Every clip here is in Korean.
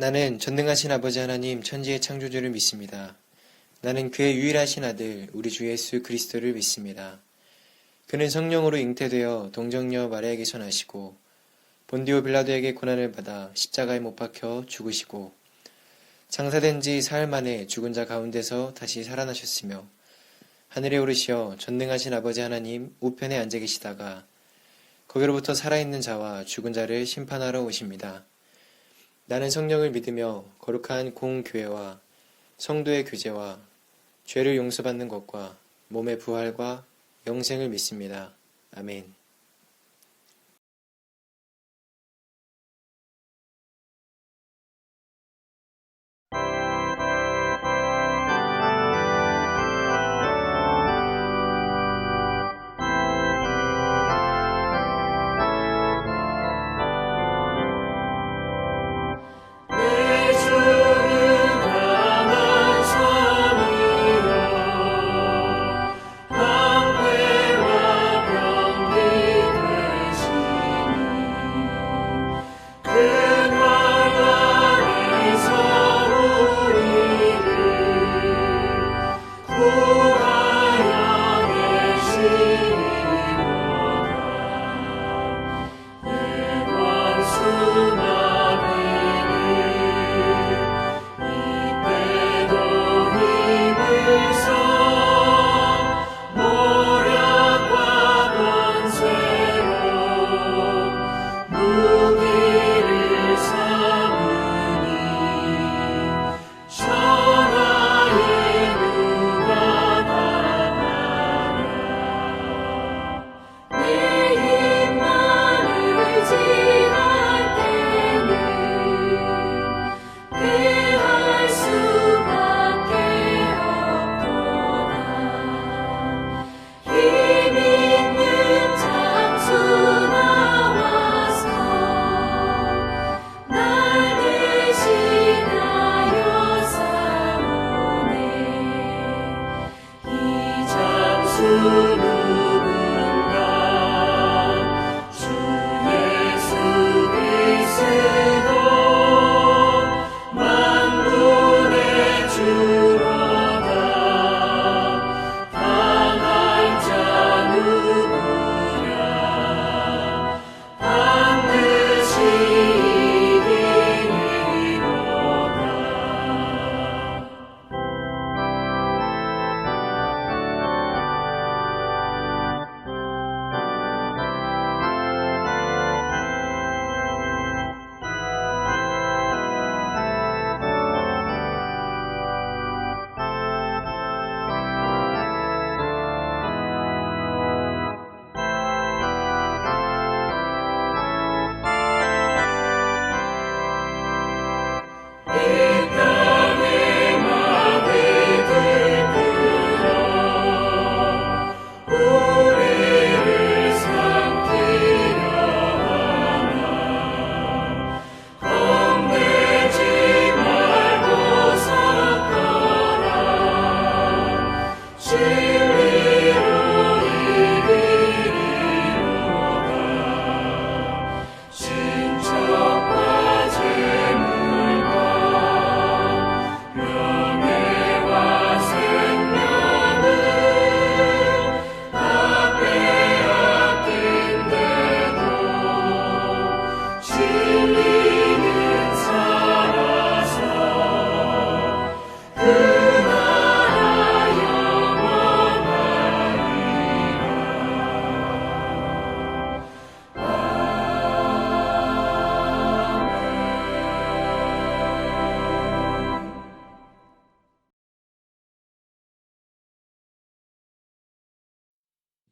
나는 전능하신 아버지 하나님 천지의 창조주를 믿습니다. 나는 그의 유일하신 아들 우리 주 예수 그리스도를 믿습니다. 그는 성령으로 잉태되어 동정녀 마리아에게서 나시고 본디오 빌라도에게 고난을 받아 십자가에 못 박혀 죽으시고 장사된 지 사흘 만에 죽은 자 가운데서 다시 살아나셨으며 하늘에 오르시어 전능하신 아버지 하나님 우편에 앉아 계시다가 거기로부터 살아있는 자와 죽은 자를 심판하러 오십니다. 나는 성령을 믿으며 거룩한 공교회와 성도의 교제와 죄를 용서받는 것과 몸의 부활과 영생을 믿습니다. 아멘.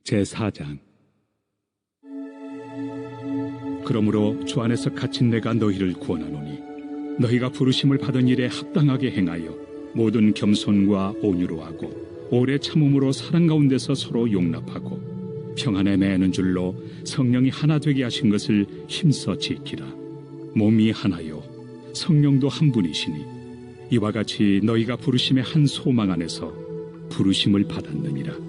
제4장. 그러므로 주 안에서 갇힌 내가 너희를 구원하노니 너희가 부르심을 받은 일에 합당하게 행하여 모든 겸손과 온유로 하고 오래 참음으로 사랑 가운데서 서로 용납하고 평안에 매는 줄로 성령이 하나 되게 하신 것을 힘써 지키라. 몸이 하나요 성령도 한 분이시니 이와 같이 너희가 부르심의 한 소망 안에서 부르심을 받았느니라.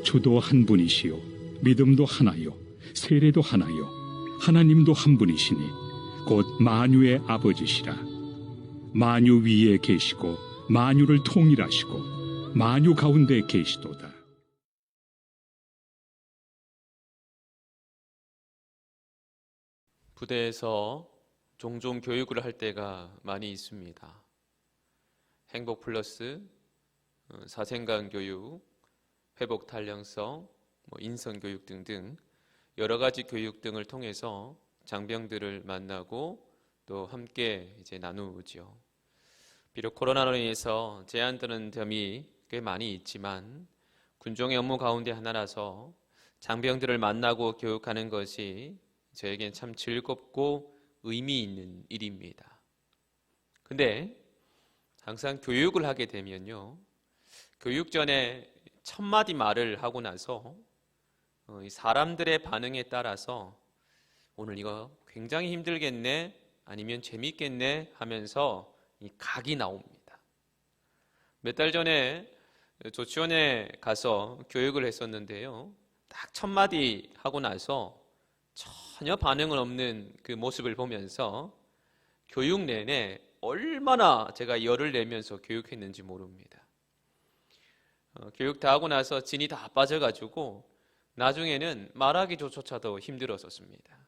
주도 한 분이시요 믿음도 하나요 세례도 하나요 하나님도 한 분이시니 곧 만유의 아버지시라. 만유 위에 계시고 만유를 통일하시고 만유 가운데 계시도다. 부대에서 종종 교육을 할 때가 많이 있습니다. 행복 플러스, 사생관 교육, 회복 탄력성, 인성 교육 등등 여러 가지 교육 등을 통해서 장병들을 만나고 또 함께 나누죠. 비록 코로나로 인해서 제한되는 점이 꽤 많이 있지만 군종의 업무 가운데 하나라서 장병들을 만나고 교육하는 것이 저에겐 참 즐겁고 의미 있는 일입니다. 근데 항상 교육을 하게 되면요, 교육 전에 첫 마디 말을 하고 나서 사람들의 반응에 따라서 오늘 이거 굉장히 힘들겠네, 아니면 재밌겠네 하면서 이 각이 나옵니다. 몇 달 전에 조치원에 가서 교육을 했었는데요, 딱 첫 마디 하고 나서 전혀 반응은 없는 그 모습을 보면서 교육 내내 얼마나 제가 열을 내면서 교육했는지 모릅니다. 교육 다 하고 나서 진이 다 빠져가지고 나중에는 말하기조차도 힘들었었습니다.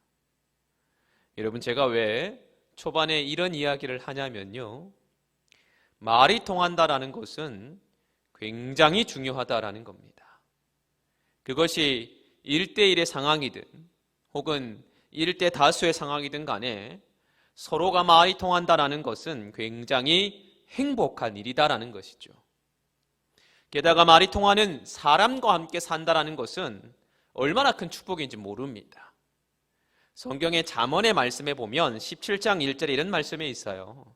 여러분, 제가 왜 초반에 이런 이야기를 하냐면요, 말이 통한다라는 것은 굉장히 중요하다라는 겁니다. 그것이 1대1의 상황이든 혹은 1대 다수의 상황이든 간에 서로가 말이 통한다라는 것은 굉장히 행복한 일이다라는 것이죠. 게다가 말이 통하는 사람과 함께 산다라는 것은 얼마나 큰 축복인지 모릅니다. 성경의 잠언의 말씀에 보면 17장 1절에 이런 말씀이 있어요.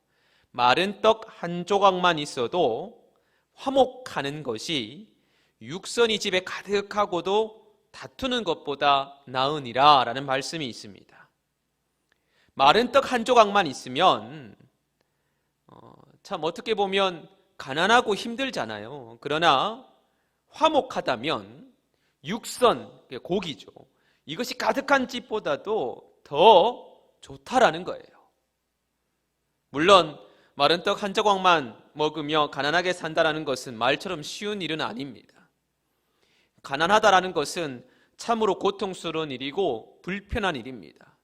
마른 떡 한 조각만 있어도 화목하는 것이 육선이 집에 가득하고도 다투는 것보다 나으니라 라는 말씀이 있습니다. 마른 떡 한 조각만 있으면 참 어떻게 보면 가난하고 힘들잖아요. 그러나 화목하다면 육선, 고기죠, 이것이 가득한 집보다도 더 좋다라는 거예요. 물론 마른 떡 한 조각만 먹으며 가난하게 산다라는 것은 말처럼 쉬운 일은 아닙니다. 가난하다라는 것은 참으로 고통스러운 일이고 불편한 일입니다.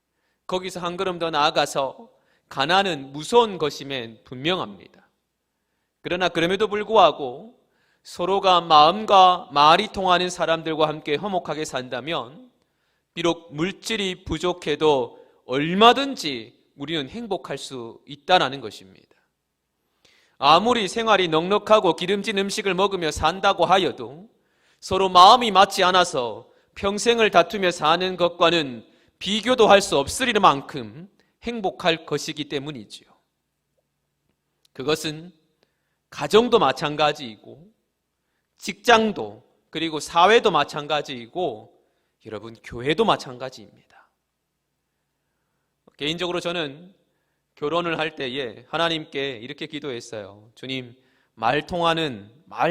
거기서 한 걸음 더 나아가서 가난은 무서운 것임엔 분명합니다. 그러나 그럼에도 불구하고 서로가 마음과 말이 통하는 사람들과 함께 화목하게 산다면 비록 물질이 부족해도 얼마든지 우리는 행복할 수 있다는 것입니다. 아무리 생활이 넉넉하고 기름진 음식을 먹으며 산다고 하여도 서로 마음이 맞지 않아서 평생을 다투며 사는 것과는 비교도 할 수 없을 만큼 행복할 것이기 때문이지요. 그것은 가정도 마찬가지이고 직장도 그리고 사회도 마찬가지이고 여러분, 교회도 마찬가지입니다. 개인적으로 저는 결혼을 할 때에 하나님께 이렇게 기도했어요. 주님, 말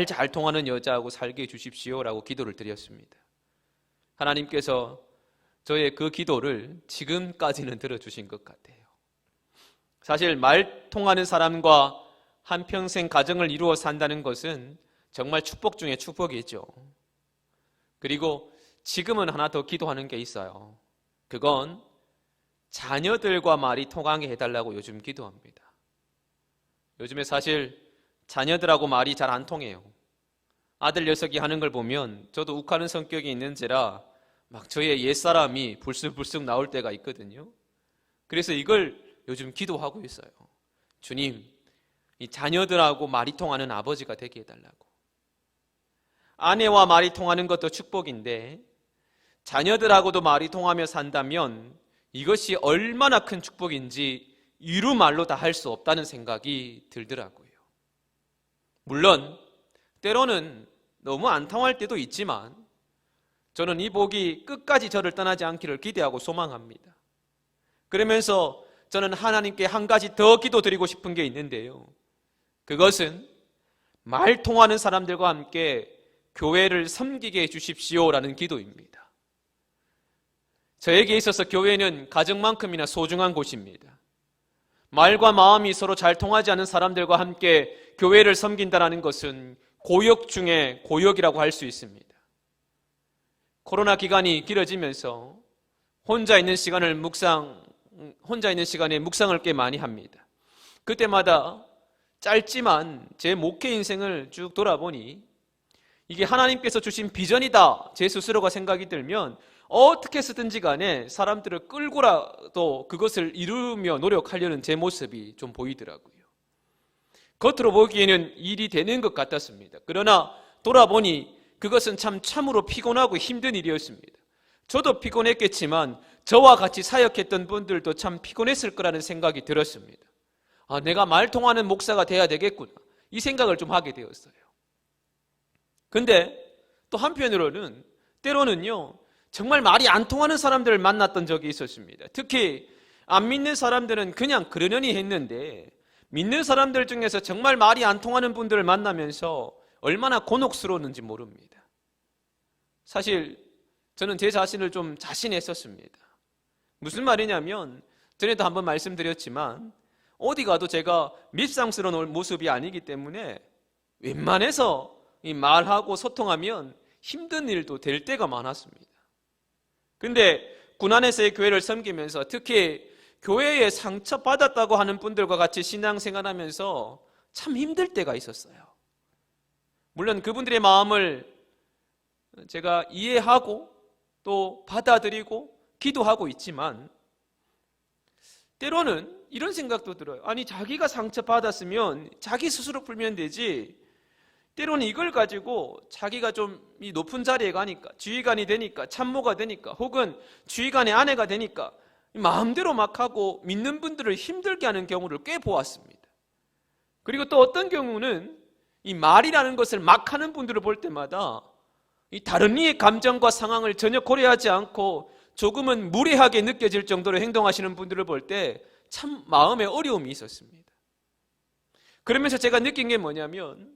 잘 통하는 여자하고 살게 해주십시오라고 기도를 드렸습니다. 하나님께서 저의 그 기도를 지금까지는 들어주신 것 같아요. 사실 말 통하는 사람과 한평생 가정을 이루어 산다는 것은 정말 축복 중에 축복이죠. 그리고 지금은 하나 더 기도하는 게 있어요. 그건 자녀들과 말이 통하게 해달라고 요즘 기도합니다. 요즘에 사실 자녀들하고 말이 잘 안 통해요. 아들 녀석이 하는 걸 보면 저도 욱하는 성격이 있는지라 막 저의 옛사람이 불쑥불쑥 나올 때가 있거든요. 그래서 이걸 요즘 기도하고 있어요. 주님, 이 자녀들하고 말이 통하는 아버지가 되게 해달라고. 아내와 말이 통하는 것도 축복인데 자녀들하고도 말이 통하며 산다면 이것이 얼마나 큰 축복인지 이루말로 다 할 수 없다는 생각이 들더라고요. 물론 때로는 너무 안 통할 때도 있지만 저는 이 복이 끝까지 저를 떠나지 않기를 기대하고 소망합니다. 그러면서 저는 하나님께 한 가지 더 기도드리고 싶은 게 있는데요. 그것은 말 통하는 사람들과 함께 교회를 섬기게 해주십시오라는 기도입니다. 저에게 있어서 교회는 가정만큼이나 소중한 곳입니다. 말과 마음이 서로 잘 통하지 않은 사람들과 함께 교회를 섬긴다는 것은 고역 중에 고역이라고 할 수 있습니다. 코로나 기간이 길어지면서 혼자 있는 시간에 묵상을 꽤 많이 합니다. 그때마다 짧지만 제 목회 인생을 쭉 돌아보니 이게 하나님께서 주신 비전이다 제 스스로가 생각이 들면 어떻게 해서든지 간에 사람들을 끌고라도 그것을 이루며 노력하려는 제 모습이 좀 보이더라고요. 겉으로 보기에는 일이 되는 것 같았습니다. 그러나 돌아보니 그것은 참으로 피곤하고 힘든 일이었습니다. 저도 피곤했겠지만 저와 같이 사역했던 분들도 참 피곤했을 거라는 생각이 들었습니다. 내가 말 통하는 목사가 돼야 되겠구나, 이 생각을 좀 하게 되었어요. 근데 또 한편으로는 때로는요, 정말 말이 안 통하는 사람들을 만났던 적이 있었습니다. 특히 안 믿는 사람들은 그냥 그러려니 했는데 믿는 사람들 중에서 정말 말이 안 통하는 분들을 만나면서 얼마나 곤혹스러웠는지 모릅니다. 사실 저는 제 자신을 좀 자신했었습니다. 무슨 말이냐면 전에도 한번 말씀드렸지만 어디 가도 제가 밉상스러운 모습이 아니기 때문에 웬만해서 이 말하고 소통하면 힘든 일도 될 때가 많았습니다. 근데 군안에서의 교회를 섬기면서 특히 교회에 상처받았다고 하는 분들과 같이 신앙생활하면서 참 힘들 때가 있었어요. 물론 그분들의 마음을 제가 이해하고 또 받아들이고 기도하고 있지만 때로는 이런 생각도 들어요. 아니, 자기가 상처받았으면 자기 스스로 풀면 되지, 때로는 이걸 가지고 자기가 좀 이 높은 자리에 가니까, 지휘관이 되니까, 참모가 되니까, 혹은 지휘관의 아내가 되니까 마음대로 막 하고 믿는 분들을 힘들게 하는 경우를 꽤 보았습니다. 그리고 또 어떤 경우는 이 말이라는 것을 막 하는 분들을 볼 때마다 이 다른 이의 감정과 상황을 전혀 고려하지 않고 조금은 무례하게 느껴질 정도로 행동하시는 분들을 볼 때 참 마음에 어려움이 있었습니다. 그러면서 제가 느낀 게 뭐냐면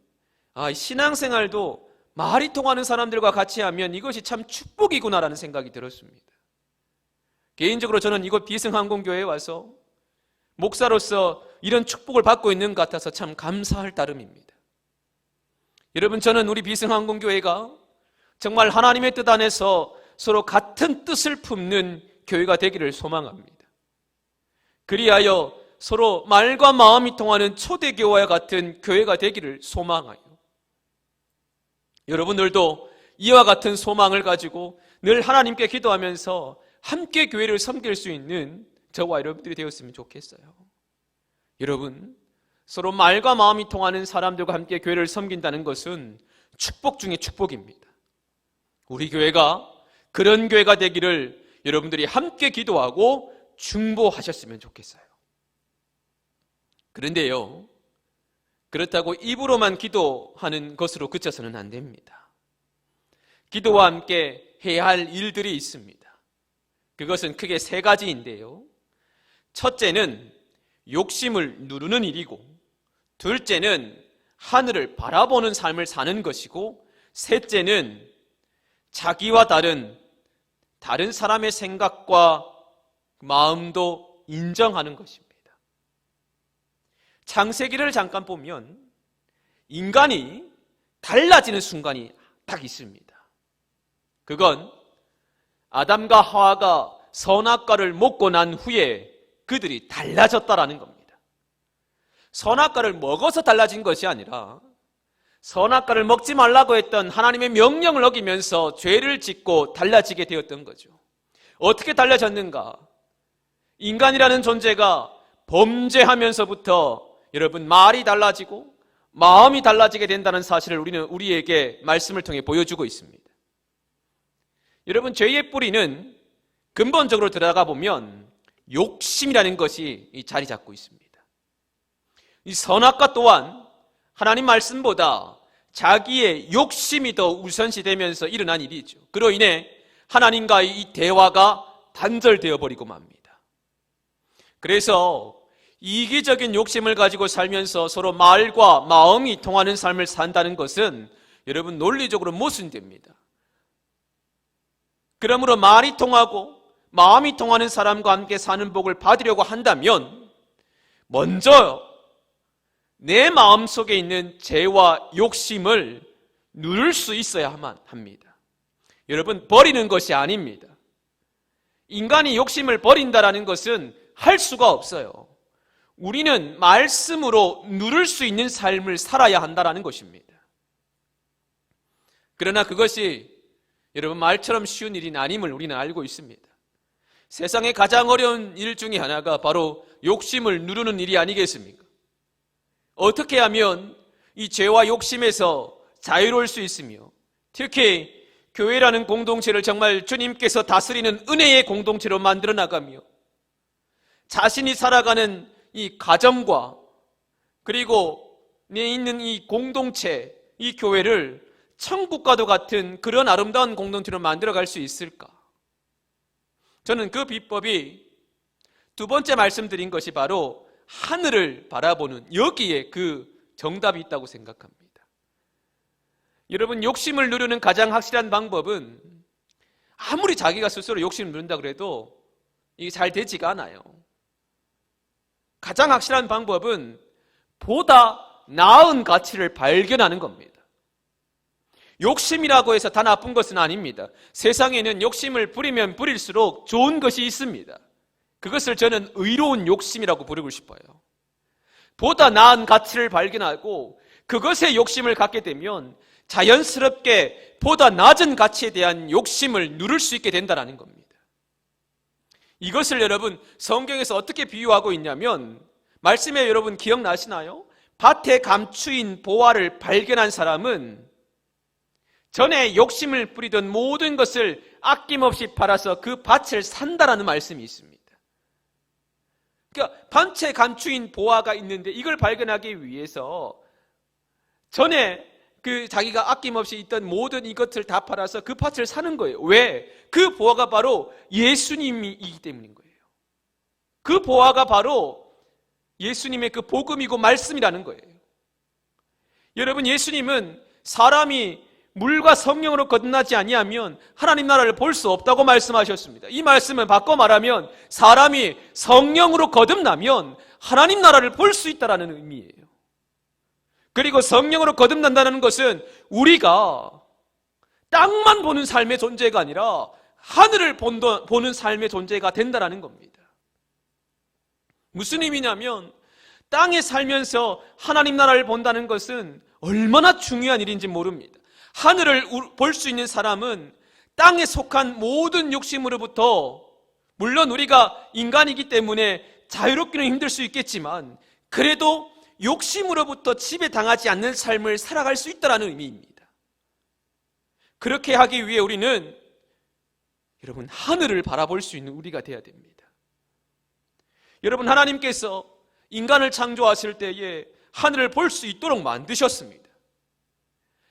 신앙생활도 말이 통하는 사람들과 같이 하면 이것이 참 축복이구나라는 생각이 들었습니다. 개인적으로 저는 이곳 비승항공교회에 와서 목사로서 이런 축복을 받고 있는 것 같아서 참 감사할 따름입니다. 여러분, 저는 우리 비승항공교회가 정말 하나님의 뜻 안에서 서로 같은 뜻을 품는 교회가 되기를 소망합니다. 그리하여 서로 말과 마음이 통하는 초대교회와 같은 교회가 되기를 소망하여 여러분들도 이와 같은 소망을 가지고 늘 하나님께 기도하면서 함께 교회를 섬길 수 있는 저와 여러분들이 되었으면 좋겠어요. 여러분, 서로 말과 마음이 통하는 사람들과 함께 교회를 섬긴다는 것은 축복 중에 축복입니다. 우리 교회가 그런 교회가 되기를 여러분들이 함께 기도하고 중보하셨으면 좋겠어요. 그런데요, 그렇다고 입으로만 기도하는 것으로 그쳐서는 안 됩니다. 기도와 함께 해야 할 일들이 있습니다. 그것은 크게 세 가지인데요. 첫째는 욕심을 누르는 일이고, 둘째는 하늘을 바라보는 삶을 사는 것이고, 셋째는 자기와 다른 사람의 생각과 마음도 인정하는 것입니다. 창세기를 잠깐 보면 인간이 달라지는 순간이 딱 있습니다. 그건 아담과 하와가 선악과를 먹고 난 후에 그들이 달라졌다라는 겁니다. 선악과를 먹어서 달라진 것이 아니라 선악과를 먹지 말라고 했던 하나님의 명령을 어기면서 죄를 짓고 달라지게 되었던 거죠. 어떻게 달라졌는가? 인간이라는 존재가 범죄하면서부터 여러분 말이 달라지고 마음이 달라지게 된다는 사실을 우리는 우리에게 말씀을 통해 보여주고 있습니다. 여러분, 죄의 뿌리는 근본적으로 들어가 보면 욕심이라는 것이 자리 잡고 있습니다. 이 선악과 또한 하나님 말씀보다 자기의 욕심이 더 우선시되면서 일어난 일이죠. 그로 인해 하나님과의 이 대화가 단절되어 버리고 맙니다. 그래서 이기적인 욕심을 가지고 살면서 서로 말과 마음이 통하는 삶을 산다는 것은 여러분 논리적으로 모순됩니다. 그러므로 말이 통하고 마음이 통하는 사람과 함께 사는 복을 받으려고 한다면 먼저 내 마음속에 있는 죄와 욕심을 누를 수 있어야만 합니다. 여러분, 버리는 것이 아닙니다. 인간이 욕심을 버린다라는 것은 할 수가 없어요. 우리는 말씀으로 누를 수 있는 삶을 살아야 한다는 것입니다. 그러나 그것이 여러분 말처럼 쉬운 일이 아님을 우리는 알고 있습니다. 세상에 가장 어려운 일 중에 하나가 바로 욕심을 누르는 일이 아니겠습니까? 어떻게 하면 이 죄와 욕심에서 자유로울 수 있으며, 특히 교회라는 공동체를 정말 주님께서 다스리는 은혜의 공동체로 만들어 나가며, 자신이 살아가는 이 가정과 그리고 내 있는 이 공동체, 이 교회를 천국과도 같은 그런 아름다운 공동체로 만들어갈 수 있을까? 저는 그 비법이 두 번째 말씀드린 것이 바로 하늘을 바라보는, 여기에 그 정답이 있다고 생각합니다. 여러분, 욕심을 누르는 가장 확실한 방법은 아무리 자기가 스스로 욕심을 누른다 그래도 이게 잘 되지가 않아요. 가장 확실한 방법은 보다 나은 가치를 발견하는 겁니다. 욕심이라고 해서 다 나쁜 것은 아닙니다. 세상에는 욕심을 부리면 부릴수록 좋은 것이 있습니다. 그것을 저는 의로운 욕심이라고 부르고 싶어요. 보다 나은 가치를 발견하고 그것에 욕심을 갖게 되면 자연스럽게 보다 낮은 가치에 대한 욕심을 누를 수 있게 된다는 겁니다. 이것을 여러분 성경에서 어떻게 비유하고 있냐면, 말씀에 여러분 기억나시나요? 밭에 감추인 보화를 발견한 사람은 전에 욕심을 부리던 모든 것을 아낌없이 팔아서 그 밭을 산다라는 말씀이 있습니다. 그러니까 밭에 감추인 보화가 있는데 이걸 발견하기 위해서 전에 그 자기가 아낌없이 있던 모든 이것을 다 팔아서 그 밭을 사는 거예요. 왜? 그 보화가 바로 예수님이기 때문인 거예요. 그 보화가 바로 예수님의 그 복음이고 말씀이라는 거예요. 여러분, 예수님은 사람이 물과 성령으로 거듭나지 아니하면 하나님 나라를 볼 수 없다고 말씀하셨습니다. 이 말씀을 바꿔 말하면 사람이 성령으로 거듭나면 하나님 나라를 볼 수 있다는 의미예요. 그리고 성령으로 거듭난다는 것은 우리가 땅만 보는 삶의 존재가 아니라 하늘을 보는 삶의 존재가 된다는 겁니다. 무슨 의미냐면 땅에 살면서 하나님 나라를 본다는 것은 얼마나 중요한 일인지 모릅니다. 하늘을 볼 수 있는 사람은 땅에 속한 모든 욕심으로부터, 물론 우리가 인간이기 때문에 자유롭기는 힘들 수 있겠지만 그래도 욕심으로부터 지배당하지 않는 삶을 살아갈 수 있다는 의미입니다. 그렇게 하기 위해 우리는 여러분 하늘을 바라볼 수 있는 우리가 되어야 됩니다. 여러분, 하나님께서 인간을 창조하실 때에 하늘을 볼 수 있도록 만드셨습니다.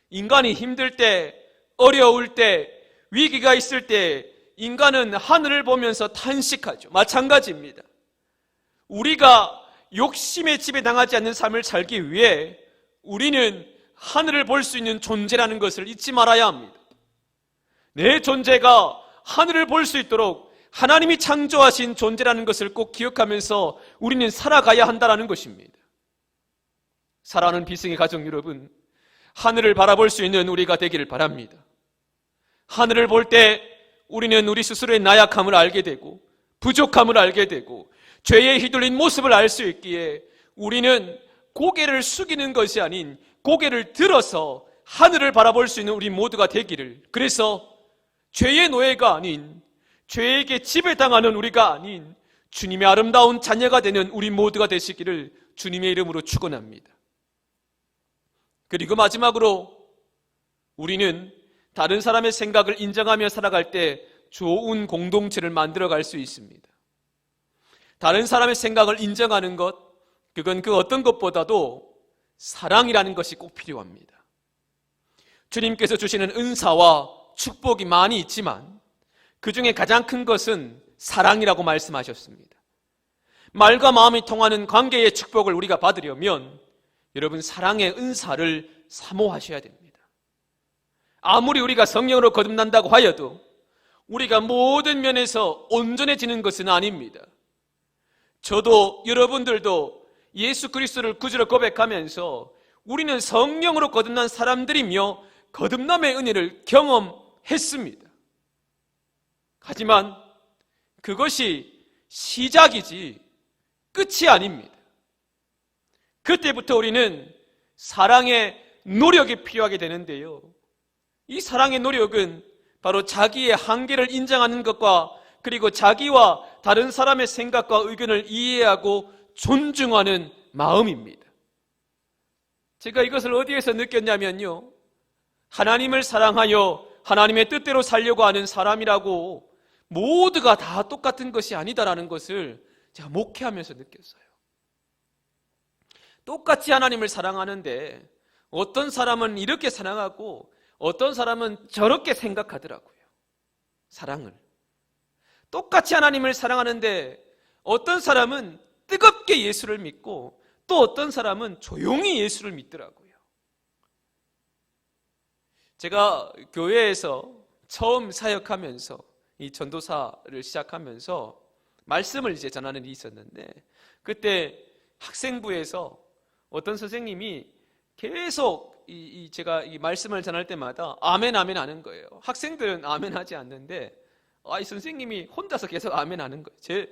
인간이 힘들 때, 어려울 때, 위기가 있을 때 인간은 하늘을 보면서 탄식하죠. 마찬가지입니다. 우리가 욕심에 지배당하지 않는 삶을 살기 위해 우리는 하늘을 볼 수 있는 존재라는 것을 잊지 말아야 합니다. 내 존재가 하늘을 볼 수 있도록 하나님이 창조하신 존재라는 것을 꼭 기억하면서 우리는 살아가야 한다는 것입니다. 사랑하는 비승의 가족 여러분, 하늘을 바라볼 수 있는 우리가 되기를 바랍니다. 하늘을 볼 때 우리는 우리 스스로의 나약함을 알게 되고 부족함을 알게 되고 죄에 휘둘린 모습을 알 수 있기에 우리는 고개를 숙이는 것이 아닌 고개를 들어서 하늘을 바라볼 수 있는 우리 모두가 되기를, 그래서 죄의 노예가 아닌, 죄에게 지배당하는 우리가 아닌 주님의 아름다운 자녀가 되는 우리 모두가 되시기를 주님의 이름으로 축원합니다. 그리고 마지막으로 우리는 다른 사람의 생각을 인정하며 살아갈 때 좋은 공동체를 만들어갈 수 있습니다. 다른 사람의 생각을 인정하는 것, 그건 그 어떤 것보다도 사랑이라는 것이 꼭 필요합니다. 주님께서 주시는 은사와 축복이 많이 있지만 그 중에 가장 큰 것은 사랑이라고 말씀하셨습니다. 말과 마음이 통하는 관계의 축복을 우리가 받으려면 여러분, 사랑의 은사를 사모하셔야 됩니다. 아무리 우리가 성령으로 거듭난다고 하여도 우리가 모든 면에서 온전해지는 것은 아닙니다. 저도 여러분들도 예수 그리스도를 구주로 고백하면서 우리는 성령으로 거듭난 사람들이며 거듭남의 은혜를 경험했습니다. 하지만 그것이 시작이지 끝이 아닙니다. 그때부터 우리는 사랑의 노력이 필요하게 되는데요. 이 사랑의 노력은 바로 자기의 한계를 인정하는 것과 그리고 자기와 다른 사람의 생각과 의견을 이해하고 존중하는 마음입니다. 제가 이것을 어디에서 느꼈냐면요. 하나님을 사랑하여 하나님의 뜻대로 살려고 하는 사람이라고 모두가 다 똑같은 것이 아니다라는 것을 제가 목회하면서 느꼈어요. 똑같이 하나님을 사랑하는데 어떤 사람은 이렇게 사랑하고 어떤 사람은 저렇게 생각하더라고요. 사랑을. 똑같이 하나님을 사랑하는데 어떤 사람은 뜨겁게 예수를 믿고 또 어떤 사람은 조용히 예수를 믿더라고요. 제가 교회에서 처음 사역하면서 이 전도사를 시작하면서 말씀을 이제 전하는 일이 있었는데 그때 학생부에서 어떤 선생님이 계속 제가 이 말씀을 전할 때마다 아멘 아멘 하는 거예요. 학생들은 아멘 하지 않는데 이 선생님이 혼자서 계속 아멘 하는 거예요.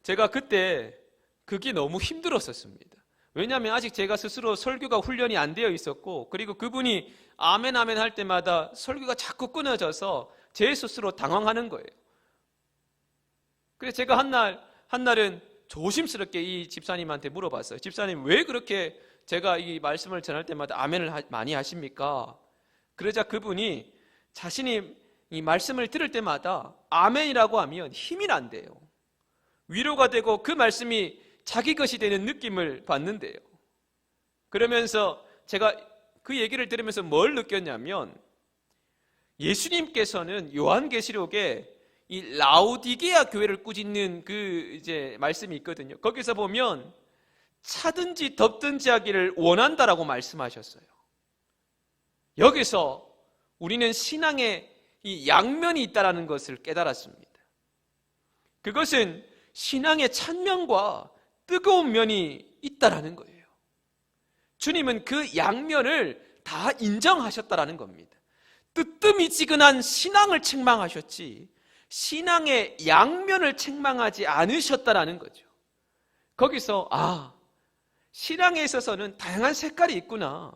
제가 그때 그게 너무 힘들었었습니다. 왜냐하면 아직 제가 스스로 설교가 훈련이 안 되어 있었고 그리고 그분이 아멘 아멘 할 때마다 설교가 자꾸 끊어져서 제 스스로 당황하는 거예요. 그래서 제가 한날은 조심스럽게 이 집사님한테 물어봤어요. 집사님 왜 그렇게 제가 이 말씀을 전할 때마다 아멘을 많이 하십니까? 그러자 그분이 자신이 이 말씀을 들을 때마다 아멘이라고 하면 힘이 난대요. 위로가 되고 그 말씀이 자기 것이 되는 느낌을 받는데요. 그러면서 제가 그 얘기를 들으면서 뭘 느꼈냐면 예수님께서는 요한계시록에 이 라오디게아 교회를 꾸짖는 그 이제 말씀이 있거든요. 거기서 보면 차든지 덥든지 하기를 원한다라고 말씀하셨어요. 여기서 우리는 신앙의 이 양면이 있다라는 것을 깨달았습니다. 그것은 신앙의 찬면과 뜨거운 면이 있다라는 거예요. 주님은 그 양면을 다 인정하셨다라는 겁니다. 뜨뜻미지근한 신앙을 책망하셨지 신앙의 양면을 책망하지 않으셨다라는 거죠. 거기서 신앙에 있어서는 다양한 색깔이 있구나.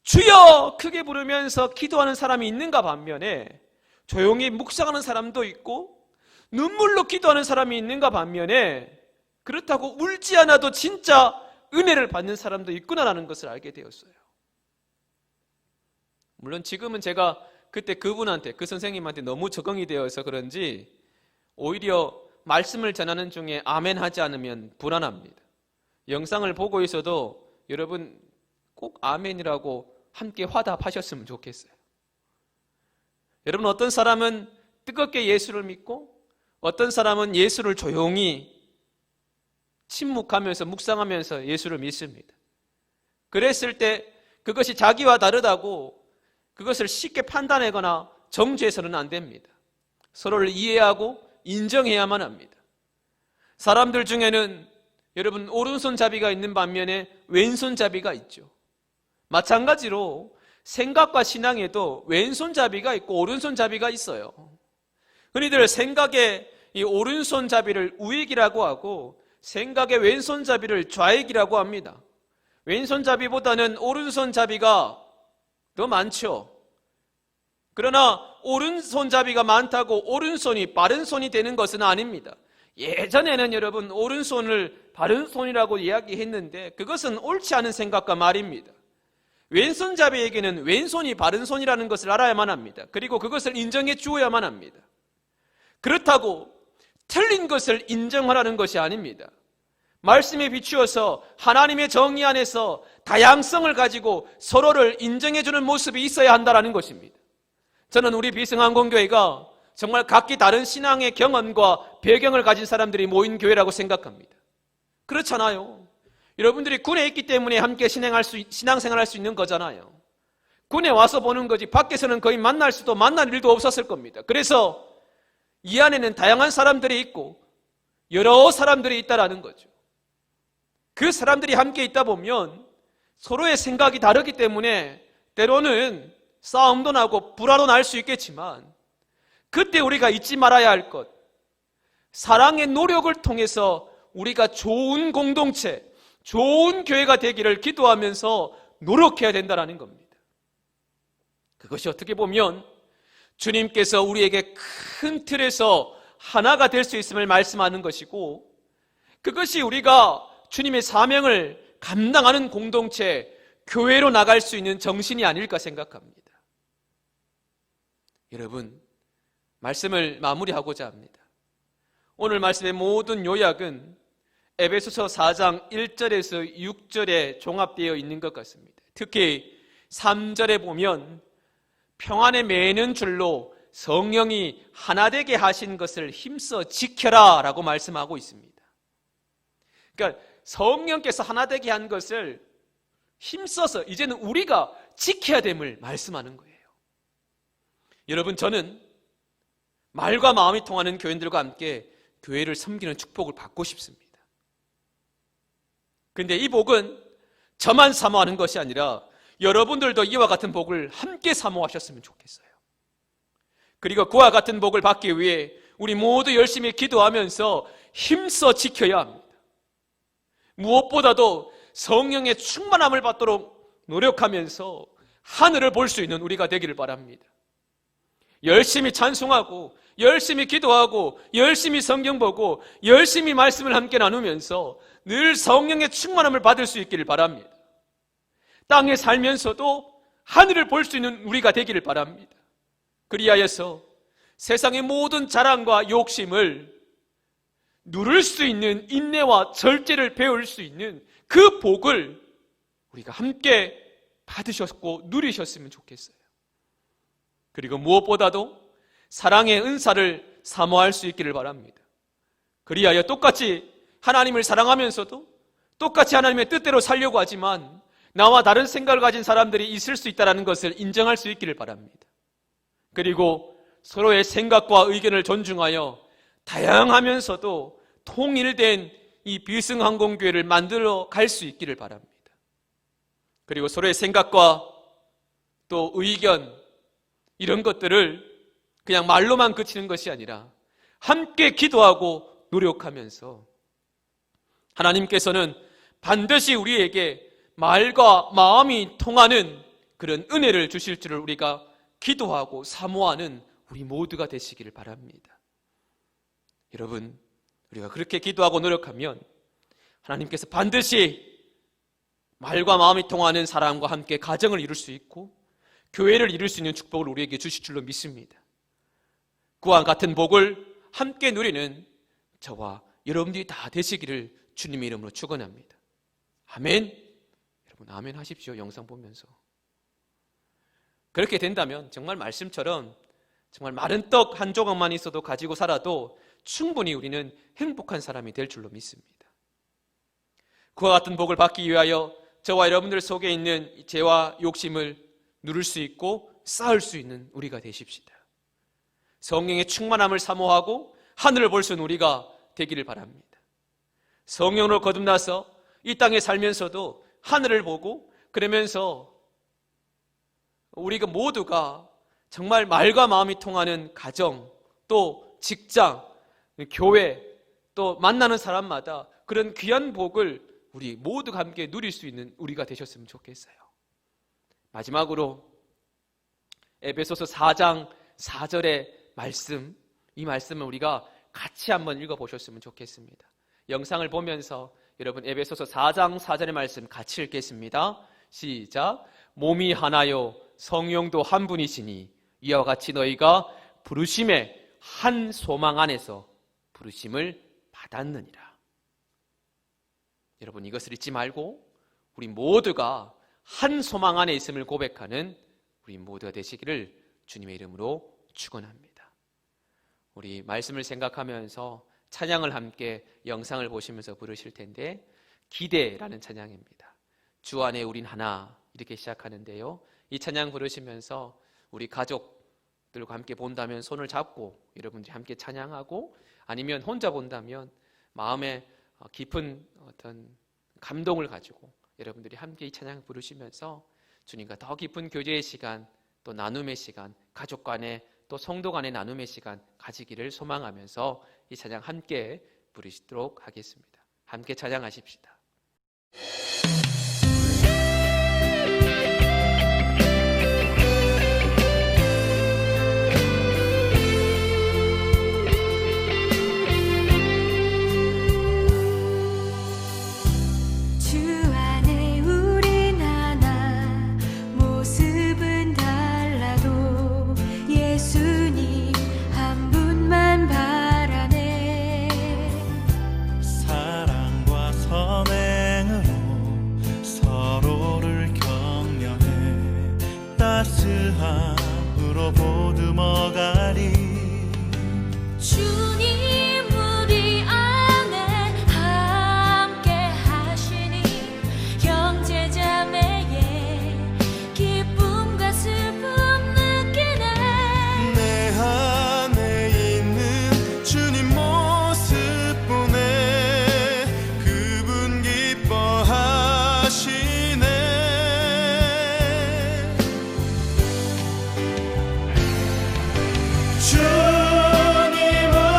주여 크게 부르면서 기도하는 사람이 있는가 반면에 조용히 묵상하는 사람도 있고 눈물로 기도하는 사람이 있는가 반면에 그렇다고 울지 않아도 진짜 은혜를 받는 사람도 있구나라는 것을 알게 되었어요. 물론 지금은 제가 그때 그분한테 그 선생님한테 너무 적응이 되어서 그런지 오히려 말씀을 전하는 중에 아멘 하지 않으면 불안합니다. 영상을 보고 있어도 여러분 꼭 아멘이라고 함께 화답하셨으면 좋겠어요. 여러분 어떤 사람은 뜨겁게 예수를 믿고 어떤 사람은 예수를 조용히 침묵하면서 묵상하면서 예수를 믿습니다. 그랬을 때 그것이 자기와 다르다고 그것을 쉽게 판단하거나 정죄해서는 안 됩니다. 서로를 이해하고 인정해야만 합니다. 사람들 중에는 여러분 오른손잡이가 있는 반면에 왼손잡이가 있죠. 마찬가지로 생각과 신앙에도 왼손잡이가 있고 오른손잡이가 있어요. 흔히들 생각의 이 오른손잡이를 우익이라고 하고 생각의 왼손잡이를 좌익이라고 합니다. 왼손잡이보다는 오른손잡이가 더 많죠. 그러나 오른손잡이가 많다고 오른손이 바른 손이 되는 것은 아닙니다. 예전에는 여러분 오른손을 바른 손이라고 이야기했는데 그것은 옳지 않은 생각과 말입니다. 왼손잡이에게는 왼손이 바른 손이라는 것을 알아야만 합니다. 그리고 그것을 인정해 주어야만 합니다. 그렇다고 틀린 것을 인정하라는 것이 아닙니다. 말씀에 비추어서 하나님의 정의 안에서 다양성을 가지고 서로를 인정해주는 모습이 있어야 한다는 것입니다. 저는 우리 비승항공교회가 정말 각기 다른 신앙의 경험과 배경을 가진 사람들이 모인 교회라고 생각합니다. 그렇잖아요. 여러분들이 군에 있기 때문에 함께 신앙생활할 수 있는 거잖아요. 군에 와서 보는 거지 밖에서는 거의 만날 일도 없었을 겁니다. 그래서 이 안에는 다양한 사람들이 있고 여러 사람들이 있다라는 거죠. 그 사람들이 함께 있다 보면 서로의 생각이 다르기 때문에 때로는 싸움도 나고 불화도 날 수 있겠지만, 그때 우리가 잊지 말아야 할 것, 사랑의 노력을 통해서 우리가 좋은 공동체, 좋은 교회가 되기를 기도하면서 노력해야 된다는 겁니다. 그것이 어떻게 보면 주님께서 우리에게 큰 틀에서 하나가 될 수 있음을 말씀하는 것이고, 그것이 우리가 주님의 사명을 감당하는 공동체, 교회로 나갈 수 있는 정신이 아닐까 생각합니다. 여러분, 말씀을 마무리하고자 합니다. 오늘 말씀의 모든 요약은 에베소서 4장 1절에서 6절에 종합되어 있는 것 같습니다. 특히 3절에 보면 평안에 매는 줄로 성령이 하나 되게 하신 것을 힘써 지켜라 라고 말씀하고 있습니다. 그러니까 성령께서 하나 되게 한 것을 힘써서 이제는 우리가 지켜야 됨을 말씀하는 거예요. 여러분, 저는 말과 마음이 통하는 교인들과 함께 교회를 섬기는 축복을 받고 싶습니다. 그런데 이 복은 저만 사모하는 것이 아니라 여러분들도 이와 같은 복을 함께 사모하셨으면 좋겠어요. 그리고 그와 같은 복을 받기 위해 우리 모두 열심히 기도하면서 힘써 지켜야 합니다. 무엇보다도 성령의 충만함을 받도록 노력하면서 하늘을 볼 수 있는 우리가 되기를 바랍니다. 열심히 찬송하고 열심히 기도하고 열심히 성경 보고 열심히 말씀을 함께 나누면서 늘 성령의 충만함을 받을 수 있기를 바랍니다. 땅에 살면서도 하늘을 볼 수 있는 우리가 되기를 바랍니다. 그리하여서 세상의 모든 자랑과 욕심을 누를 수 있는 인내와 절제를 배울 수 있는 그 복을 우리가 함께 받으셨고 누리셨으면 좋겠어요. 그리고 무엇보다도 사랑의 은사를 사모할 수 있기를 바랍니다. 그리하여 똑같이 하나님을 사랑하면서도 똑같이 하나님의 뜻대로 살려고 하지만 나와 다른 생각을 가진 사람들이 있을 수 있다는 것을 인정할 수 있기를 바랍니다. 그리고 서로의 생각과 의견을 존중하여 다양하면서도 통일된 이 비승항공교회를 만들어 갈 수 있기를 바랍니다. 그리고 서로의 생각과 또 의견, 이런 것들을 그냥 말로만 그치는 것이 아니라 함께 기도하고 노력하면서 하나님께서는 반드시 우리에게 말과 마음이 통하는 그런 은혜를 주실 줄을 우리가 기도하고 사모하는 우리 모두가 되시기를 바랍니다. 여러분, 우리가 그렇게 기도하고 노력하면 하나님께서 반드시 말과 마음이 통하는 사람과 함께 가정을 이룰 수 있고 교회를 이룰 수 있는 축복을 우리에게 주실 줄로 믿습니다. 그와 같은 복을 함께 누리는 저와 여러분들이 다 되시기를 주님의 이름으로 축원합니다. 아멘. 여러분 아멘 하십시오. 영상 보면서. 그렇게 된다면 정말 말씀처럼 정말 마른 떡 한 조각만 있어도 가지고 살아도 충분히 우리는 행복한 사람이 될 줄로 믿습니다. 그와 같은 복을 받기 위하여 저와 여러분들 속에 있는 죄와 욕심을 누를 수 있고 쌓을 수 있는 우리가 되십시다. 성령의 충만함을 사모하고 하늘을 볼 수 있는 우리가 되기를 바랍니다. 성령으로 거듭나서 이 땅에 살면서도 하늘을 보고 그러면서 우리가 모두가 정말 말과 마음이 통하는 가정, 또 직장, 교회, 또 만나는 사람마다 그런 귀한 복을 우리 모두가 함께 누릴 수 있는 우리가 되셨으면 좋겠어요. 마지막으로 에베소서 4장 4절의 말씀, 이 말씀을 우리가 같이 한번 읽어보셨으면 좋겠습니다. 영상을 보면서 여러분 에베소서 4장 4절의 말씀 같이 읽겠습니다. 시작. 몸이 하나요 성령도 한 분이시니 이와 같이 너희가 부르심의 한 소망 안에서 부르심을 받았느니라. 여러분 이것을 잊지 말고 우리 모두가 한 소망 안에 있음을 고백하는 우리 모두가 되시기를 주님의 이름으로 축원합니다. 우리 말씀을 생각하면서 찬양을 함께 영상을 보시면서 부르실 텐데 기대라는 찬양입니다. 주 안에 우린 하나 이렇게 시작하는데요. 이 찬양 부르시면서 우리 가족들과 함께 본다면 손을 잡고 여러분들이 함께 찬양하고 아니면 혼자 본다면 마음에 깊은 어떤 감동을 가지고 여러분들이 함께 이 찬양 부르시면서 주님과 더 깊은 교제의 시간, 또 나눔의 시간, 가족 간의 또 성도 간의 나눔의 시간 가지기를 소망하면서 이 찬양 함께 부르시도록 하겠습니다. 함께 찬양하십시다. 주 안에 우린 하나 모습은 달라도 예수님 한 분만 바라네 사랑과 선행으로 서로를 격려해 따스함으로 보듬어가리 주님 우리 안에 함께 하시니 형제자매의 기쁨과 슬픔 느끼네 내 안에 있는 주님 모습보네 그분 기뻐하시네 주님은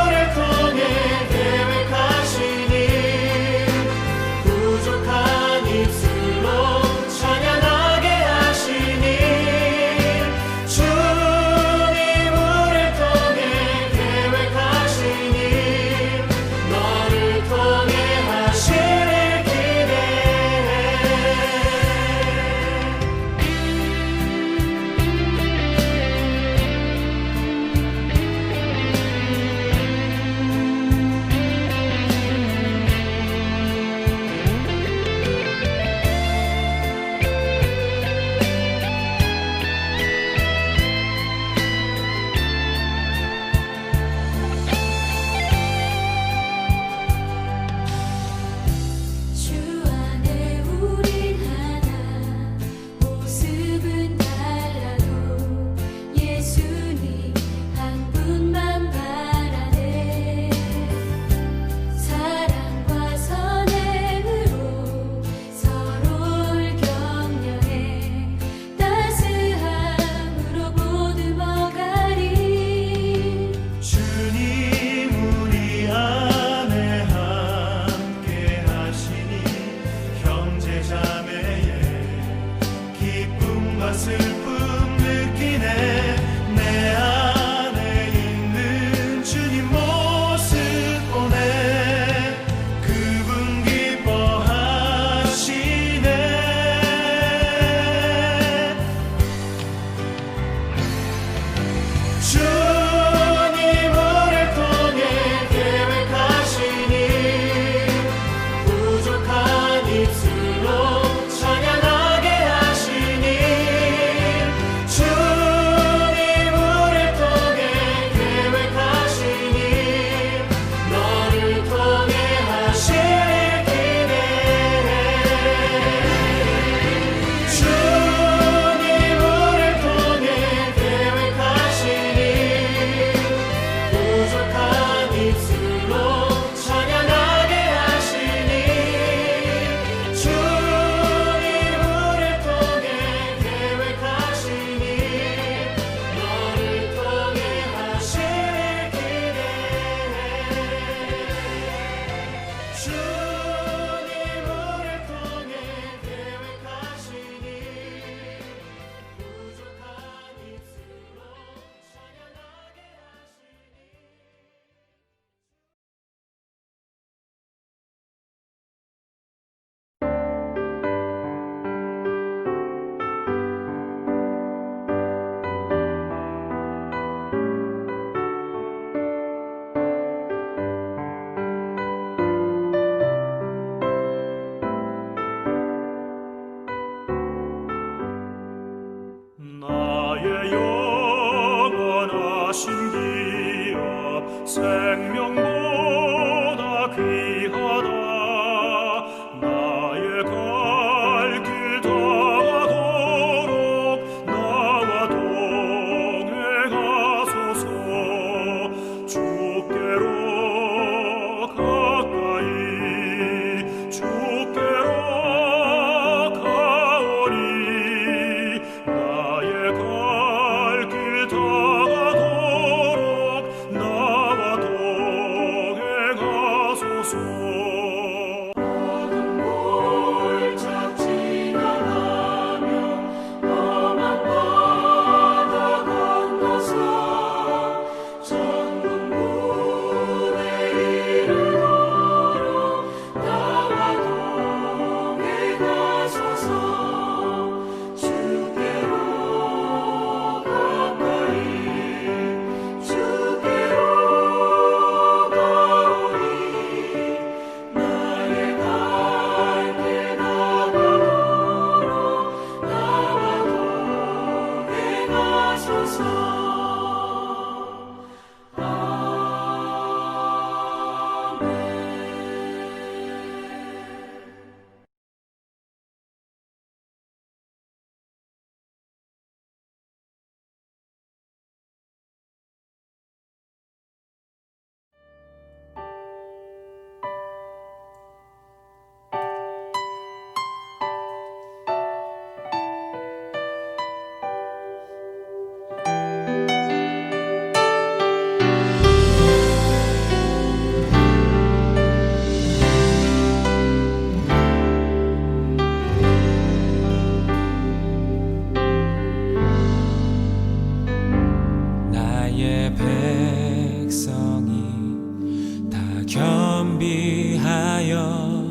겸비하여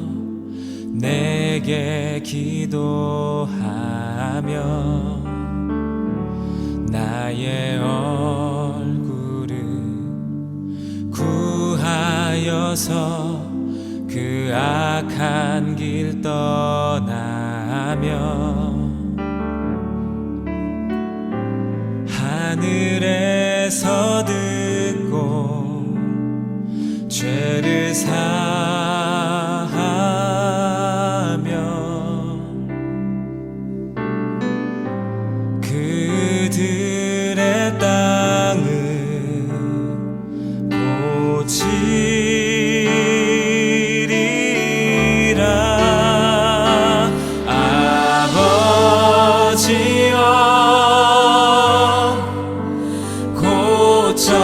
내게 기도하며 나의 얼굴을 구하여서 그 악한 길 떠나며 하늘에서 듣고 죄를 사하며 그들의 땅을 고치리라. 아버지여 고쳐주소서.